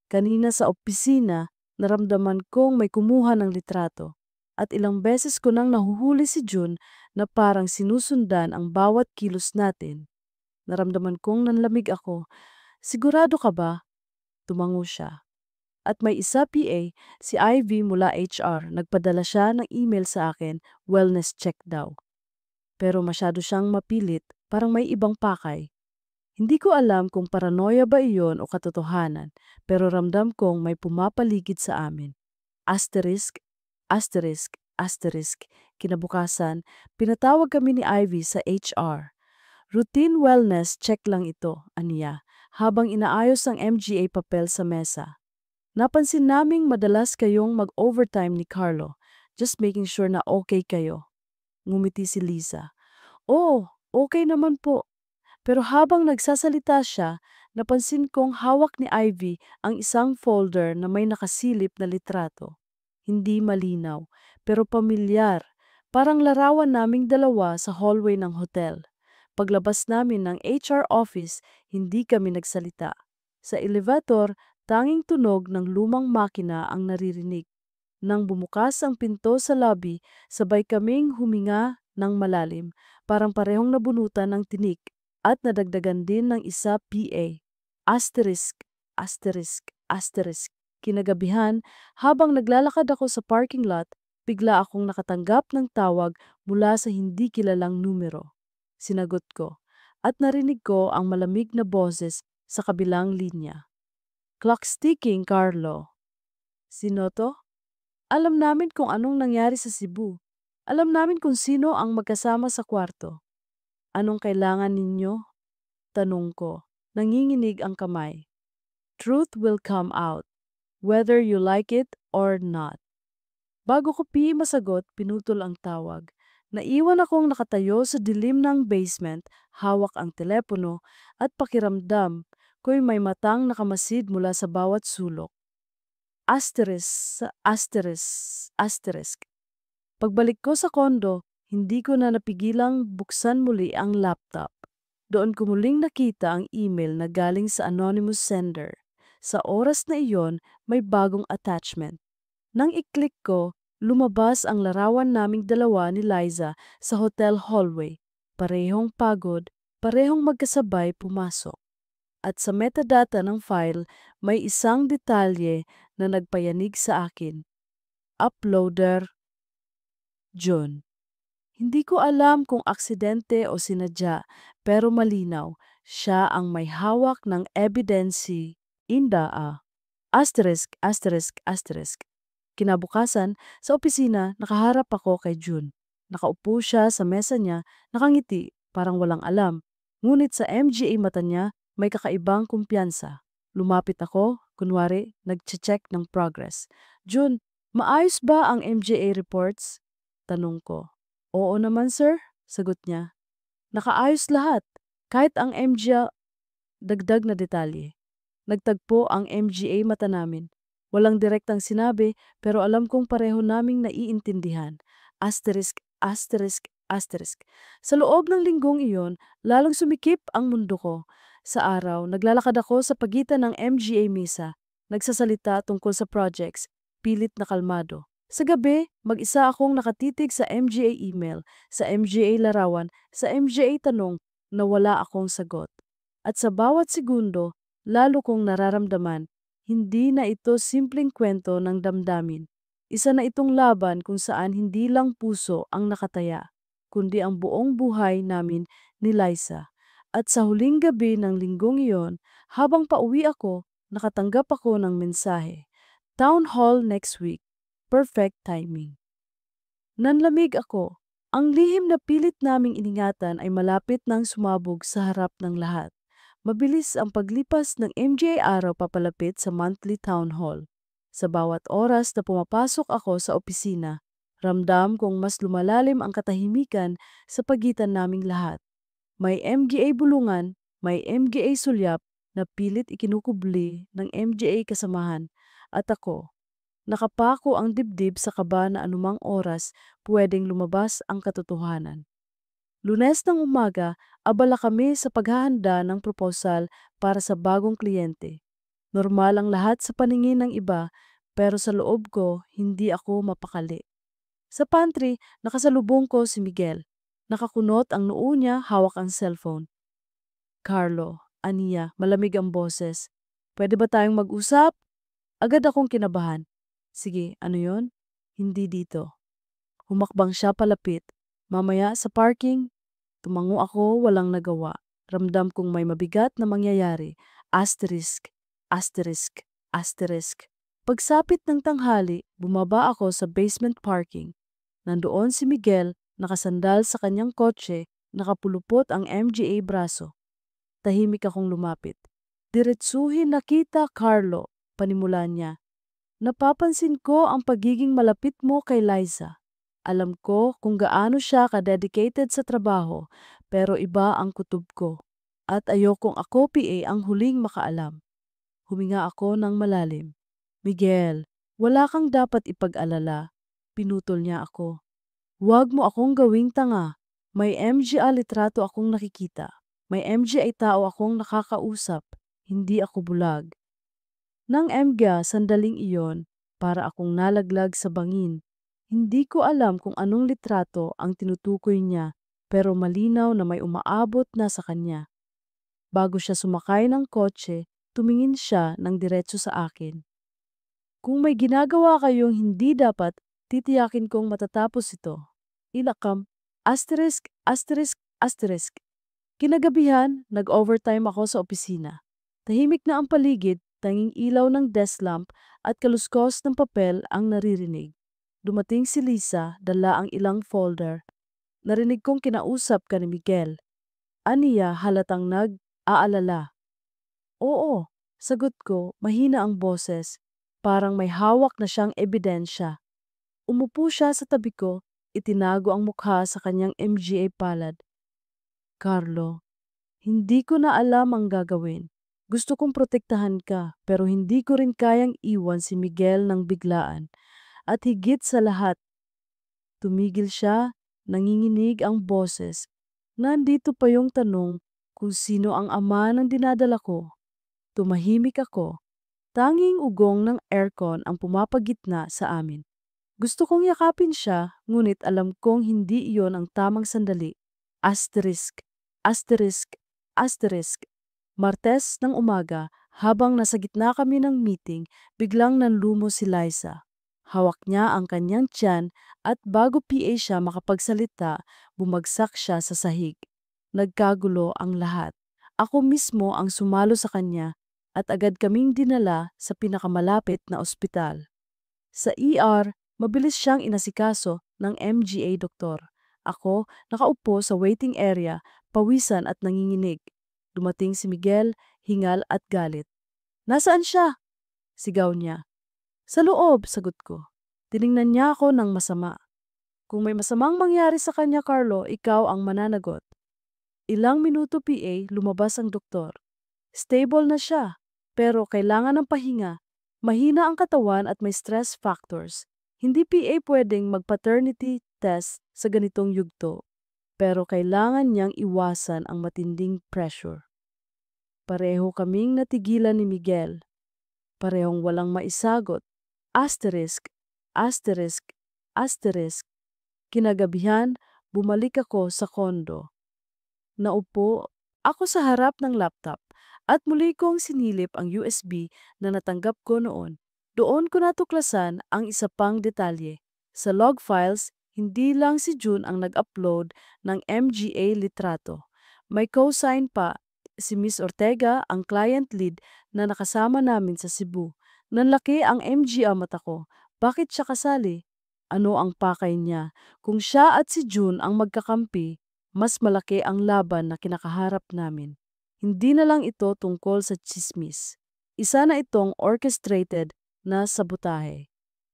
Kanina sa opisina, naramdaman kong may kumuha ng litrato at ilang beses ko nang nahuhuli si June na parang sinusundan ang bawat kilos natin. Naramdaman kong nanlamig ako. Sigurado ka ba? Tumango siya. At may isa PA, si Ivy mula HR, nagpadala siya ng email sa akin, wellness check daw. Pero masyado siyang mapilit, parang may ibang pakay. Hindi ko alam kung paranoia ba iyon o katotohanan, pero ramdam kong may pumapaligid sa amin. Asterisk, asterisk, asterisk. Kinabukasan, pinatawag kami ni Ivy sa HR. Routine wellness check lang ito, aniya, habang inaayos ang MGA papel sa mesa. Napansin naming madalas kayong mag-overtime ni Carlo, just making sure na okay kayo. Ngumiti si Liza. Oo, okay naman po. Pero habang nagsasalita siya, napansin kong hawak ni Ivy ang isang folder na may nakasilip na litrato. Hindi malinaw, pero pamilyar. Parang larawan naming dalawa sa hallway ng hotel. Paglabas namin ng HR office, hindi kami nagsalita. Sa elevator, tanging tunog ng lumang makina ang naririnig. Nang bumukas ang pinto sa lobby, sabay kaming huminga ng malalim, parang parehong nabunutan ng tinik. At nadagdagan din ng isa PA. Asterisk, asterisk. Kinagabihan, habang naglalakad ako sa parking lot, bigla akong nakatanggap ng tawag mula sa hindi kilalang numero. Sinagot ko, at narinig ko ang malamig na boses sa kabilang linya. Clock's ticking, Carlo. Sino to? Alam namin kung anong nangyari sa Cebu. Alam namin kung sino ang magkasama sa kwarto. Anong kailangan ninyo? Tanong ko. Nanginginig ang kamay. Truth will come out, whether you like it or not. Bago ko masagot, pinutol ang tawag. Naiwan akong nakatayo sa dilim ng basement, hawak ang telepono at pakiramdam ko'y may matang nakamasid mula sa bawat sulok. Asterisk. Pagbalik ko sa kondo, hindi ko na napigilang buksan muli ang laptop. Doon ko muling nakita ang email na galing sa anonymous sender. Sa oras na iyon, may bagong attachment. Nang i-click ko, lumabas ang larawan naming dalawa ni Liza sa hotel hallway. Parehong pagod, parehong magkasabay pumasok. At sa metadata ng file, may isang detalye na nagpayanig sa akin. Uploader, John. Hindi ko alam kung aksidente o sinadya, pero malinaw, siya ang may hawak ng ebidensi. Asterisk. Kinabukasan, sa opisina, nakaharap ako kay June. Nakaupo siya sa mesa niya, nakangiti, parang walang alam. Ngunit sa MGA mata niya, may kakaibang kumpiyansa. Lumapit ako, kunwari, nag-check ng progress. June, maayos ba ang MGA reports? Tanong ko. Oo naman sir, sagot niya. Nakaayos lahat, kahit ang MGA dagdag na detalye. Nagtagpo ang MGA mata namin. Walang direktang sinabi pero alam kong pareho naming naiintindihan. Asterisk. Sa loob ng linggong iyon, lalong sumikip ang mundo ko. Sa araw, naglalakad ako sa pagitan ng MGA misa, nagsasalita tungkol sa projects, pilit na kalmado. Sa gabi, mag-isa akong nakatitig sa MGA email, sa MGA larawan, sa MGA tanong na wala akong sagot. At sa bawat segundo, lalo kong nararamdaman, hindi na ito simpleng kwento ng damdamin. Isa na itong laban kung saan hindi lang puso ang nakataya, kundi ang buong buhay namin ni Liza. At sa huling gabi ng linggong iyon, habang pauwi ako, nakatanggap ako ng mensahe. Town Hall next week. Perfect timing. Nanlamig ako. Ang lihim na pilit naming iningatan ay malapit nang sumabog sa harap ng lahat. Mabilis ang paglipas ng MGA araw papalapit sa monthly town hall. Sa bawat oras na pumapasok ako sa opisina, ramdam kong mas lumalalim ang katahimikan sa pagitan naming lahat. May MGA bulungan, may MGA sulyap na pilit ikinukubli ng MGA kasamahan at ako. Nakapako ang dibdib sa kaba na anumang oras pwedeng lumabas ang katotohanan. Lunes ng umaga, abala kami sa paghahanda ng proposal para sa bagong kliyente. Normal ang lahat sa paningin ng iba, pero sa loob ko, hindi ako mapakali. Sa pantry, nakasalubong ko si Miguel. Nakakunot ang noo niya, hawak ang cellphone. Carlo, aniya, malamig ang boses. Pwede ba tayong mag-usap? Agad akong kinabahan. Sige, ano yon? Hindi dito. Humakbang siya palapit. Mamaya sa parking, tumango ako, walang nagawa. Ramdam kong may mabigat na mangyayari. Asterisk. Pagsapit ng tanghali, bumaba ako sa basement parking. Nandoon si Miguel, nakasandal sa kanyang kotse, nakapulupot ang MGA braso. Tahimik akong lumapit. Diretsuhin nakita, Carlo, panimula niya. Napapansin ko ang pagiging malapit mo kay Liza. Alam ko kung gaano siya ka-dedicated sa trabaho, pero iba ang kutob ko. At ayokong ako PA ang huling makaalam. Huminga ako ng malalim. Miguel, wala kang dapat ipag-alala. Pinutol niya ako. Huwag mo akong gawing tanga. May MGA litrato akong nakikita. May MGA tao akong nakakausap. Hindi ako bulag. Nang MGA sandaling iyon, para akong nalaglag sa bangin. Hindi ko alam kung anong litrato ang tinutukoy niya, pero malinaw na may umaabot na sa kanya. Bago siya sumakay ng kotse, Tumingin siya ng diretso sa akin. Kung may ginagawa kayong hindi dapat, titiyakin kong matatapos ito. Ilakam, asterisk, asterisk, asterisk. Kinagabihan, nag-overtime ako sa opisina. Tahimik na ang paligid, tanging ilaw ng desk lamp at kaluskos ng papel ang naririnig. Dumating si Lisa, dala ang ilang folder. Narinig kong kinausap ka ni Miguel. Aniya halatang nag-aalala. Oo, sagot ko, mahina ang boses. Parang may hawak na siyang ebidensya. Umupo siya sa tabi ko, itinago ang mukha sa kanyang MGA palad. Carlo, hindi ko na alam ang gagawin. Gusto kong protektahan ka, pero hindi ko rin kayang iwan si Miguel ng biglaan. At higit sa lahat, tumigil siya, nanginginig ang boses. Nandito pa yung tanong kung sino ang ama ng dinadala ko. Tumahimik ako. Tanging ugong ng aircon ang pumapagitna sa amin. Gusto kong yakapin siya, ngunit alam kong hindi iyon ang tamang sandali. Asterisk, asterisk, asterisk. Martes ng umaga, habang nasa gitna kami ng meeting, biglang nanlumo si Liza. Hawak niya ang kanyang tiyan at bago PA siya makapagsalita, bumagsak siya sa sahig. Nagkagulo ang lahat. Ako mismo ang sumalo sa kanya at agad kaming dinala sa pinakamalapit na ospital. Sa ER, mabilis siyang inasikaso ng MGA doktor. Ako, nakaupo sa waiting area, pawisan at nanginginig. Dumating si Miguel, hingal at galit. Nasaan siya? Sigaw niya. Sa loob, sagot ko. Tiningnan niya ako ng masama. Kung may masamang mangyari sa kanya, Carlo, ikaw ang mananagot. Ilang minuto PA, lumabas ang doktor. Stable na siya, pero kailangan ng pahinga. Mahina ang katawan at may stress factors. Hindi PA pwedeng mag-paternity test sa ganitong yugto, pero kailangan niyang iwasan ang matinding pressure. Pareho kaming natigilan ni Miguel. Parehong walang maisagot. Asterisk, asterisk, asterisk. Kinagabihan, bumalik ako sa kondo. Naupo ako sa harap ng laptop at muli kong sinilip ang USB na natanggap ko noon. Doon ko natuklasan ang isa pang detalye. Sa log files, hindi lang si June ang nag-upload ng MGA litrato. May co-sign pa si Miss Ortega, ang client lead na nakasama namin sa Cebu. Nanlaki ang MGA mata ko. Bakit siya kasali? Ano ang pakay niya? Kung siya at si June ang magkakampi, mas malaki ang laban na kinakaharap namin. Hindi na lang ito tungkol sa tsismis. Isa na itong orchestrated na sabotahe.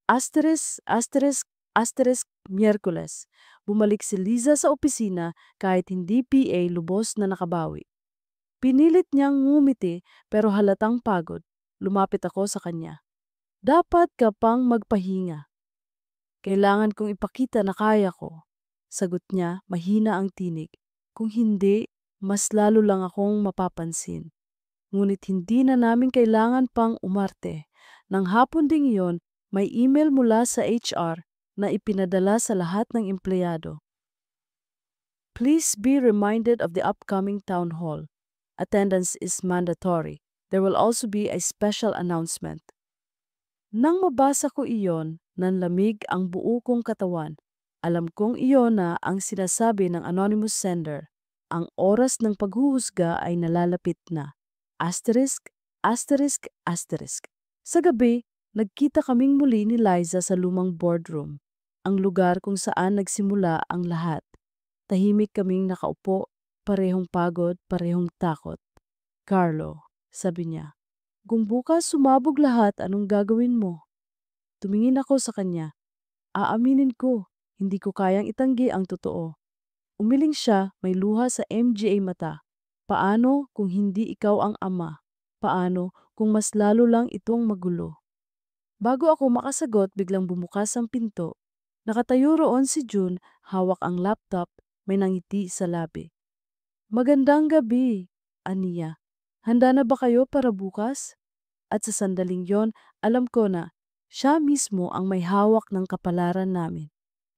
Asterisk, asterisk, asterisk, Miyerkules. Bumalik si Liza sa opisina kahit hindi PA lubos na nakabawi. Pinilit niyang ngumiti pero halatang pagod. Lumapit ako sa kanya. Dapat ka pang magpahinga. Kailangan kong ipakita na kaya ko. Sagot niya, mahina ang tinig. Kung hindi, mas lalo lang akong mapapansin. Ngunit hindi na namin kailangan pang umarte. Nang hapon ding iyon, may email mula sa HR na ipinadala sa lahat ng empleyado. Please be reminded of the upcoming town hall. Attendance is mandatory. There will also be a special announcement. Nang mabasa ko iyon, nanlamig ang buo kong katawan. Alam kong iyon na ang sinasabi ng anonymous sender. Ang oras ng paghuhusga ay nalalapit na. Asterisk, asterisk, asterisk. Sa gabi, nagkita kaming muli ni Liza sa lumang boardroom, ang lugar kung saan nagsimula ang lahat. Tahimik kaming nakaupo, parehong pagod, parehong takot. Carlo, sabi niya, kung bukas sumabog lahat, anong gagawin mo? Tumingin ako sa kanya. Aaminin ko, hindi ko kayang itanggi ang totoo. Umiling siya, may luha sa MGA mata. Paano kung hindi ikaw ang ama? Paano kung mas lalo lang itong magulo? Bago ako makasagot, biglang bumukas ang pinto. Nakatayo roon si June, hawak ang laptop, may nangiti sa labi. Magandang gabi, aniya. Handa na ba kayo para bukas? At sa sandaling yon, alam ko na siya mismo ang may hawak ng kapalaran namin.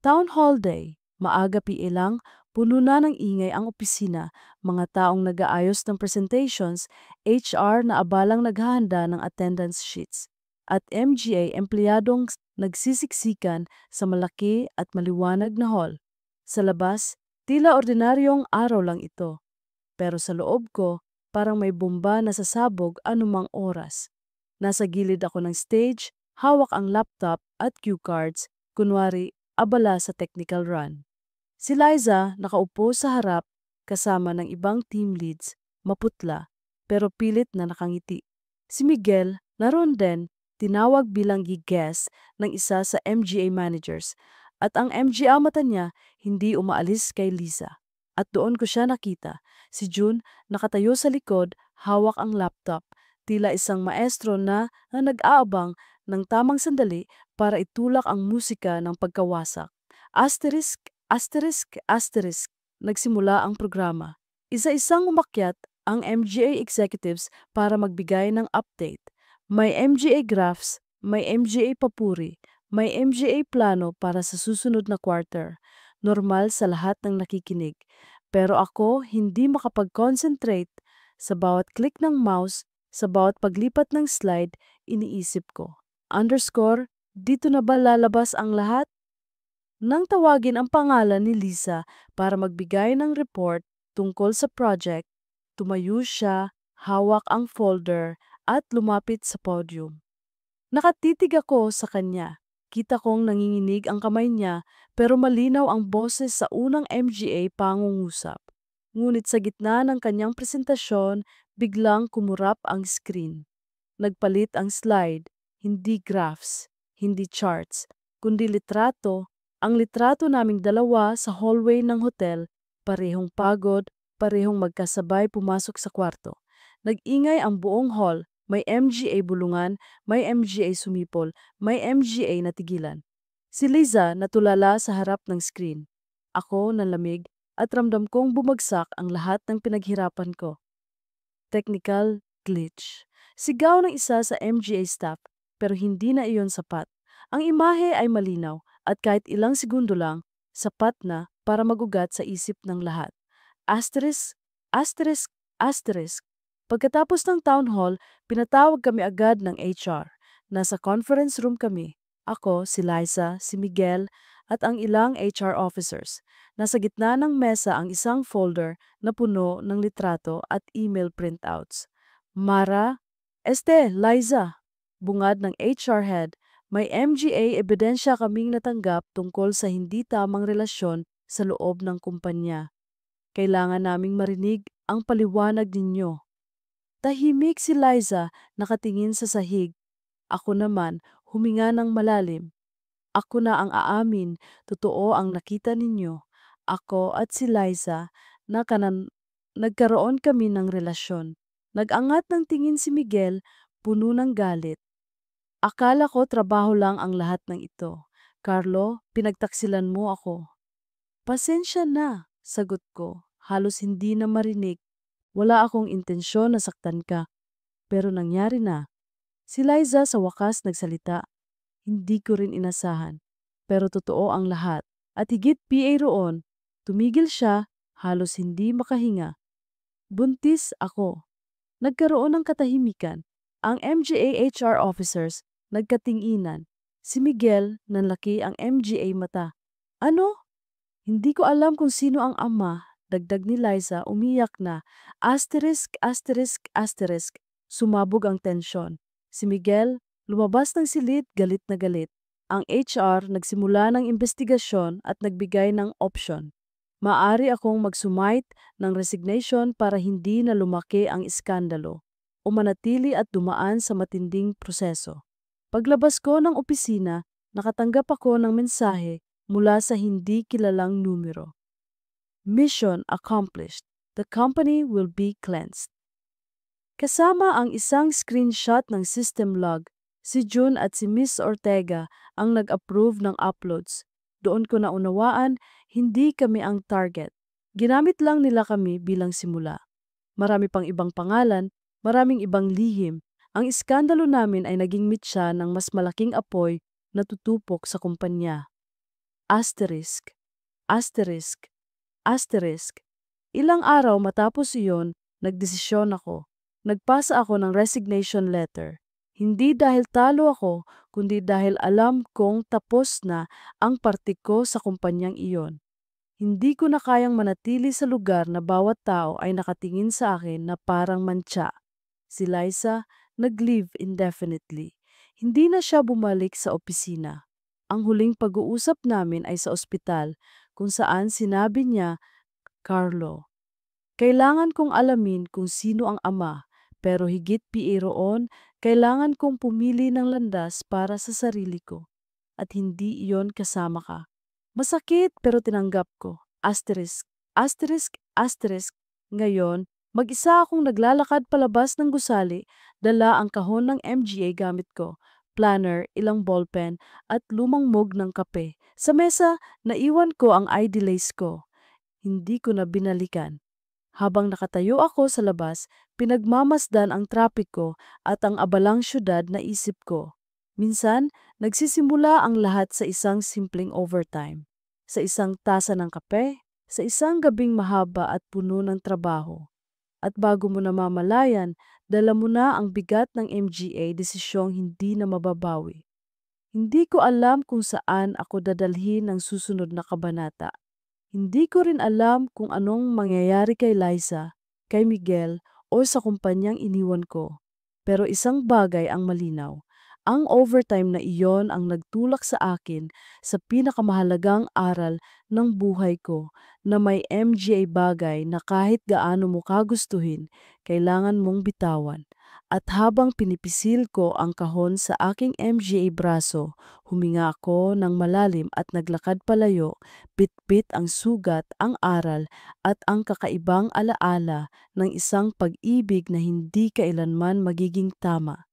Town Hall Day, maaga PA lang, Puno na ng ingay ang opisina, mga taong nag-aayos ng presentations, HR na abalang naghahanda ng attendance sheets, at MGA empleyadong nagsisiksikan sa malaki at maliwanag na hall. Sa labas, tila ordinaryong araw lang ito, pero sa loob ko, parang may bomba na sasabog anumang oras. Nasa gilid ako ng stage, hawak ang laptop at cue cards, kunwari abala sa technical run. Si Liza nakaupo sa harap kasama ng ibang team leads, maputla, pero pilit na nakangiti. Si Miguel, naroon din, tinawag bilang guest ng isa sa MGA managers, at ang MGA mata niya hindi umaalis kay Lisa. At doon ko siya nakita. Si June nakatayo sa likod, hawak ang laptop, tila isang maestro na nag-aabang ng tamang sandali para itulak ang musika ng pagkawasak. Asterisk, asterisk, asterisk, nagsimula ang programa. Isa-isang umakyat ang MGA executives para magbigay ng update. May MGA graphs, may MGA papuri, may MGA plano para sa susunod na quarter. Normal sa lahat ng nakikinig. Pero ako hindi makapag-concentrate. Sa bawat click ng mouse, sa bawat paglipat ng slide, iniisip ko. Underscore, dito na ba lalabas ang lahat? Nang tawagin ang pangalan ni Lisa para magbigay ng report tungkol sa project, tumayo siya, hawak ang folder at lumapit sa podium. Nakatitig ako sa kanya. Kita kong nanginginig ang kamay niya pero malinaw ang boses sa unang MGA pangungusap. Ngunit sa gitna ng kanyang presentasyon, biglang kumurap ang screen. Nagpalit ang slide, hindi graphs, hindi charts, kundi litrato. Ang litrato naming dalawa sa hallway ng hotel, parehong pagod, parehong magkasabay pumasok sa kwarto. Nag-ingay ang buong hall, may MGA bulungan, may MGA sumipol, may MGA natigilan. Si Liza natulala sa harap ng screen. Ako nalamig at ramdam kong bumagsak ang lahat ng pinaghirapan ko. Technical glitch. Sigaw ng isa sa MGA staff pero hindi na iyon sapat. Ang imahe ay malinaw at kahit ilang segundo lang, sapat na para magugat sa isip ng lahat. Asterisk, asterisk, asterisk. Pagkatapos ng town hall, pinatawag kami agad ng HR. Nasa conference room kami. Ako, si Liza, si Miguel, at ang ilang HR officers. Nasa gitna ng mesa ang isang folder na puno ng litrato at email printouts. Mara, Liza, bungad ng HR head, may MGA ebidensya kaming natanggap tungkol sa hindi tamang relasyon sa loob ng kumpanya. Kailangan naming marinig ang paliwanag ninyo. Tahimik si Liza nakatingin sa sahig. Ako naman huminga ng malalim. Ako na ang aamin, totoo ang nakita ninyo. Ako at si Liza nagkaroon kami ng relasyon. Nag-angat ng tingin si Miguel, puno ng galit. Akala ko trabaho lang ang lahat ng ito. Carlo, pinagtaksilan mo ako. Pasensya na, sagot ko. Halos hindi na marinig. Wala akong intensyon na saktan ka. Pero nangyari na. Si Liza sa wakas nagsalita. Hindi ko rin inasahan. Pero totoo ang lahat. At higit PA roon, tumigil siya, halos hindi makahinga. Buntis ako. Nagkaroon ng katahimikan. Ang MGA HR officers nagkatinginan. Si Miguel nanlaki ang MGA mata. Ano? Hindi ko alam kung sino ang ama, dagdag ni Liza umiyak na. Asterisk, asterisk, asterisk. Sumabog ang tensyon. Si Miguel lumabas ng silid galit na galit. Ang HR nagsimula ng investigasyon at nagbigay ng option. Maari akong magsumite ng resignation para hindi na lumaki ang iskandalo o manatili at dumaan sa matinding proseso. Paglabas ko ng opisina, nakatanggap ako ng mensahe mula sa hindi kilalang numero. Mission accomplished. The company will be cleansed. Kasama ang isang screenshot ng system log, si June at si Miss Ortega ang nag-approve ng uploads. Doon ko naunawaan, hindi kami ang target. Ginamit lang nila kami bilang simula. Marami pang ibang pangalan, maraming ibang lihim. Ang iskandalo namin ay naging mitsa ng mas malaking apoy na tutupok sa kumpanya. Asterisk, asterisk. Asterisk. Ilang araw matapos iyon, nagdesisyon ako. Nagpasa ako ng resignation letter. Hindi dahil talo ako, kundi dahil alam kong tapos na ang parte ko sa kumpanyang iyon. Hindi ko na kayang manatili sa lugar na bawat tao ay nakatingin sa akin na parang mantsa. Si Liza nag-leave indefinitely. Hindi na siya bumalik sa opisina. Ang huling pag-uusap namin ay sa ospital kung saan sinabi niya, Carlo, kailangan kong alamin kung sino ang ama, pero higit pa roon, kailangan kong pumili ng landas para sa sarili ko. At hindi iyon kasama ka. Masakit pero tinanggap ko. Asterisk, asterisk, asterisk. Ngayon, mag-isa akong naglalakad palabas ng gusali, dala ang kahon ng MGA gamit ko, planner, ilang ballpen, at lumang mug ng kape. Sa mesa, naiwan ko ang ID lace ko. Hindi ko na binalikan. Habang nakatayo ako sa labas, pinagmamasdan ang trapiko at ang abalang syudad na isip ko. Minsan, nagsisimula ang lahat sa isang simpleng overtime, sa isang tasa ng kape, sa isang gabing mahaba at puno ng trabaho. At bago mo namamalayan, dala mo na ang bigat ng MGA desisyong hindi na mababawi. Hindi ko alam kung saan ako dadalhin ng susunod na kabanata. Hindi ko rin alam kung anong mangyayari kay Liza, kay Miguel o sa kumpanyang iniwan ko. Pero isang bagay ang malinaw. Ang overtime na iyon ang nagtulak sa akin sa pinakamahalagang aral ng buhay ko na may MGA bagay na kahit gaano mo kagustuhin, kailangan mong bitawan. At habang pinipisil ko ang kahon sa aking MGA braso, huminga ako ng malalim at naglakad palayo, bitbit ang sugat, ang aral at ang kakaibang alaala ng isang pag-ibig na hindi kailanman magiging tama.